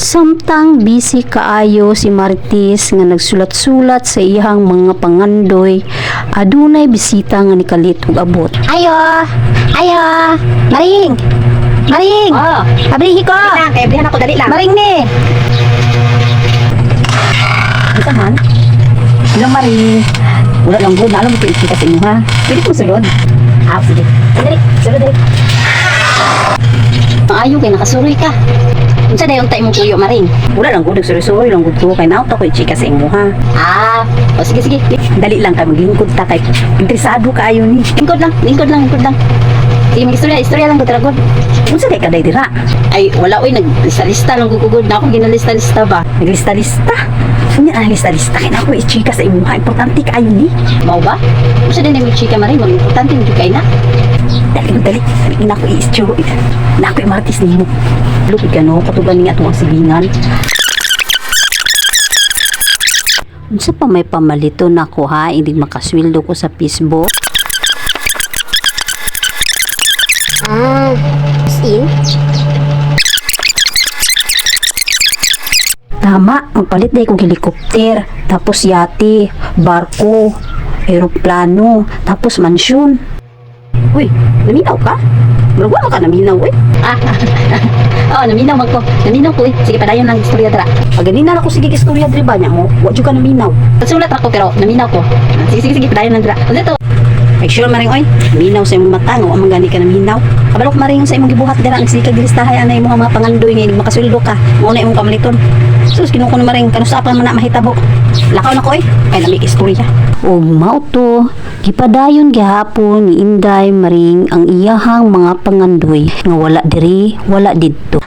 Samtang busy kaayo si Martis nga nagsulat-sulat sa iyang mga pangandoy, adunay bisita nga nikalit ug abot. Ayo! Ayo! Maring! Maring! Oh, Pabrihi ko! dali lang, kaya bilihan ako, dali lang. Maring ni! Ito man. Ilang maring. Wala lang good, naalam mo ito ikita sa inyo ha. Pwede kong sulod. Ah, sige. Dali, sulod dali. Ang ayo kay nakasuroy ka. Unsa dayon tay mong kuyo maring? Wala lang good, nagsuroy-suroy lang good ko. Kaya naot ako ichika sa inyo ha. Ah, o sige sige. Dali lang kayo, maglingkod ta kay interesado kaayo ni. Lingkod lang. Sige, mag-istorya lang ko taragod. Unsa kay kaday dira? Ay, wala oy naglista-lista lang gugugod na ako ginalista-lista ba. Naglista-lista. Unya ang lista-lista kay na ako ichika sa inyo ha. Importante kaayo ni. Mao ba? Unsa din mo chika maring, mo importante mo kay na. Dali na ako i-istro. Na ako i-martis nimo. Lupit ka no, katugan niya itong silingan. Unsa pa may pamalito nako ha, hindi makasweldo ko sa Facebook. Ah, in? Tama, magpalit day kong helikopter, tapos yate, barko, eroplano, tapos mansyon. Uy, naminaw ka? Wala ka naminaw eh. Oh, naminaw man ko. Naminaw ko eh. Sige, padayon lang istorya dra. Pag ganina na ako sige istorya diri ba niya mo, wa jud ka naminaw. Sulat ako pero naminaw ko. Sige, padayon lang dra. Ano to? Make sure maring oy, minaw sa imong mata nga amang gani ka naminaw. Kabalok maring sa imong gibuhat dira ang sige listahay anay mo mga pangandoy nga makasweldo ka. Mao na imong kamaliton. Sus kinukuno maring kanusapan man na mahitabo. Lakaw na ko eh, kay nami istorya. Ug mao to, gipadayon gihapon ni Inday Maring ang iyahang mga pangandoy nga wala diri, wala didto.